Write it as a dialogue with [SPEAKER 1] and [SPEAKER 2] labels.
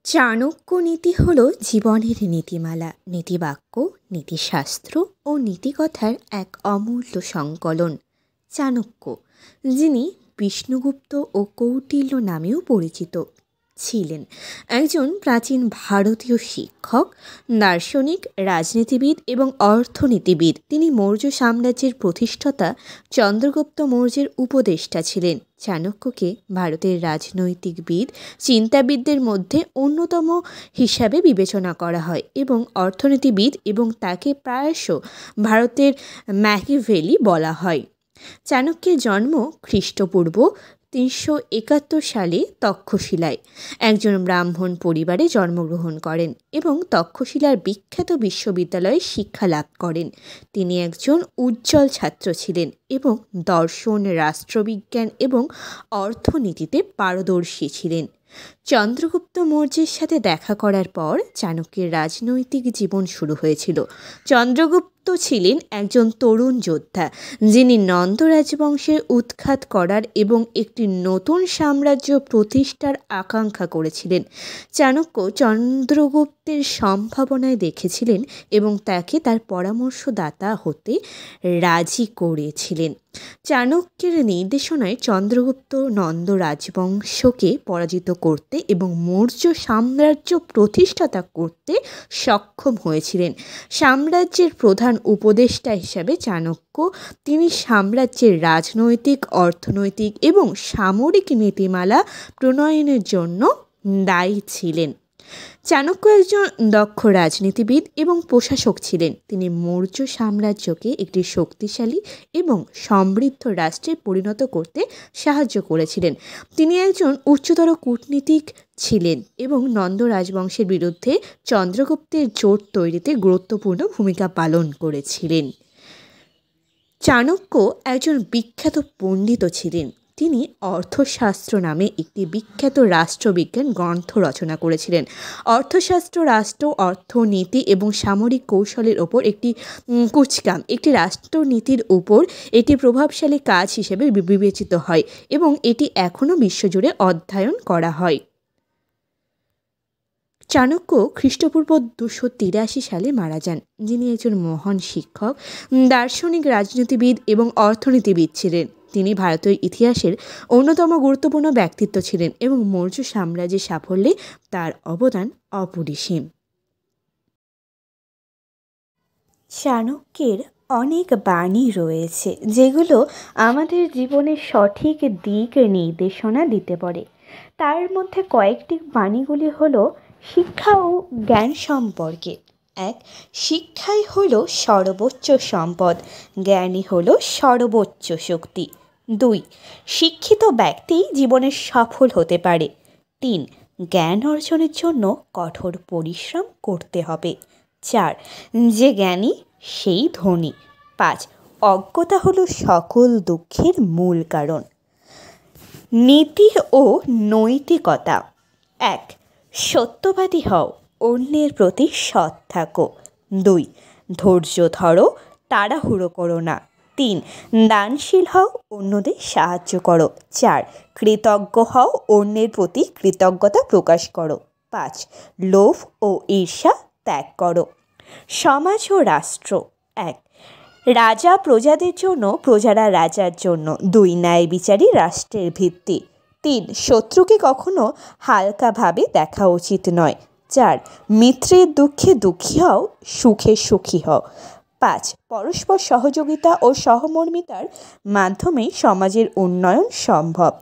[SPEAKER 1] চাণক্য নীতি হল জীবনের নীতিমালা, নীতিবাক্য, নীতিশাস্ত্র ও নীতিকথার এক অমূল্য সংকলন। চাণক্য, যিনি বিষ্ণুগুপ্ত ও কৌটিল্য নামেও পরিচিত, ছিলেন একজন প্রাচীন ভারতীয় শিক্ষক, দার্শনিক, রাজনীতিবিদ এবং অর্থনীতিবিদ। তিনি মৌর্য সাম্রাজ্যের প্রতিষ্ঠাতা চন্দ্রগুপ্ত মৌর্যের উপদেষ্টা ছিলেন। চাণক্যকে ভারতের রাজনৈতিকবিদ, চিন্তাবিদদের মধ্যে অন্যতম হিসাবে বিবেচনা করা হয় এবং অর্থনীতিবিদ, এবং তাকে প্রায়শ ভারতের ম্যাকিভেলি বলা হয়। চাণক্যের জন্ম খ্রিস্টপূর্ব 371 সালে তক্ষশিলায় একজন ব্রাহ্মণ পরিবারে জন্মগ্রহণ করেন এবং তক্ষশিলার বিখ্যাত বিশ্ববিদ্যালয়ে শিক্ষা লাভ করেন। তিনি একজন উজ্জ্বল ছাত্র ছিলেন এবং দর্শন, রাষ্ট্রবিজ্ঞান এবং অর্থনীতিতে পারদর্শী ছিলেন। চন্দ্রগুপ্ত মৌর্যের সাথে দেখা করার পর চাণক্যের রাজনৈতিক জীবন শুরু হয়েছিল। চন্দ্রগুপ্ত ছিলেন একজন তরুণ যোদ্ধা, যিনি নন্দ রাজবংশের উৎখাত করার এবং একটি নতুন সাম্রাজ্য প্রতিষ্ঠার আকাঙ্ক্ষা করেছিলেন। চাণক্য চন্দ্রগুপ্তের সম্ভাবনায় দেখেছিলেন এবং তাকে তার পরামর্শদাতা হতে রাজি করেছিলেন। চাণক্যের নির্দেশনায় চন্দ্রগুপ্ত নন্দ রাজবংশকে পরাজিত করতে এবং মৌর্য সাম্রাজ্য প্রতিষ্ঠাতা করতে সক্ষম হয়েছিলেন। সাম্রাজ্যের প্রধান উপদেষ্টা হিসাবে চাণক্য, তিনি সাম্রাজ্যের রাজনৈতিক, অর্থনৈতিক এবং সামরিক নীতিমালা প্রণয়নের জন্য দায়ী ছিলেন। চাণক্য একজন দক্ষ রাজনীতিবিদ এবং প্রশাসক ছিলেন। তিনি মৌর্য সাম্রাজ্যকে একটি শক্তিশালী এবং সমৃদ্ধ রাষ্ট্রে পরিণত করতে সাহায্য করেছিলেন। তিনি একজন উচ্চতর কূটনীতিক ছিলেন এবং নন্দ রাজবংশের বিরুদ্ধে চন্দ্রগুপ্তের জোট তৈরিতে গুরুত্বপূর্ণ ভূমিকা পালন করেছিলেন। চাণক্য একজন বিখ্যাত পণ্ডিতও ছিলেন। তিনি অর্থশাস্ত্র নামে একটি বিখ্যাত রাষ্ট্রবিজ্ঞান গ্রন্থ রচনা করেছিলেন। অর্থশাস্ত্র রাষ্ট্র, অর্থনীতি এবং সামরিক কৌশলের ওপর একটি কুচকাম, একটি রাষ্ট্রনীতির উপর এটি প্রভাবশালী কাজ হিসেবে বিবেচিত হয় এবং এটি এখনও বিশ্বজুড়ে অধ্যয়ন করা হয়। চাণক্য খ্রিস্টপূর্ব 283 সালে মারা যান। যিনি একজন মহান শিক্ষক, দার্শনিক, রাজনীতিবিদ এবং অর্থনীতিবিদ ছিলেন। তিনি ভারতীয় ইতিহাসের অন্যতম গুরুত্বপূর্ণ ব্যক্তিত্ব ছিলেন এবং মৌর্য সাম্রাজ্যের সাফল্যে তার অবদান অপরিসীম। চাণক্যের অনেক বাণী রয়েছে যেগুলো আমাদের জীবনের সঠিক দিক নির্দেশনা দিতে পারে। তার মধ্যে কয়েকটি বাণীগুলি হলো শিক্ষা ও জ্ঞান সম্পর্কে। 1. শিক্ষাই হলো সর্বোচ্চ সম্পদ, জ্ঞানই হলো সর্বোচ্চ শক্তি। 2. শিক্ষিত ব্যক্তি জীবনে সফল হতে পারে। 3. জ্ঞান অর্জনের জন্য কঠোর পরিশ্রম করতে হবে। 4. যে জ্ঞানী সেই ধনী। 5. অজ্ঞতা হলো সকল দুঃখের মূল কারণ। নীতি ও নৈতিকতা। 1. সত্যবাদী হও, অন্যের প্রতি সৎ থাকো। 2. ধৈর্য ধরো, তাড়াহুড়ো করো না। 3. দানশীল হও, অন্যদের সাহায্য করো। 4. কৃতজ্ঞ হও, অন্যের প্রতি কৃতজ্ঞতা প্রকাশ করো। 5. লোভ ও ঈর্ষা ত্যাগ করো। সমাজ ও রাষ্ট্র। 1. রাজা প্রজাদের জন্য, প্রজারা রাজার জন্য। 2. ন্যায় বিচারী রাষ্ট্রের ভিত্তি। 3. শত্রুকে কখনো হালকাভাবে দেখা উচিত নয়। 4. মিত্রের দুঃখে দুঃখী হও, সুখে সুখী হও। 5. পরস্পর সহযোগিতা ও সহমর্মিতার মাধ্যমে সমাজের উন্নয়ন সম্ভব।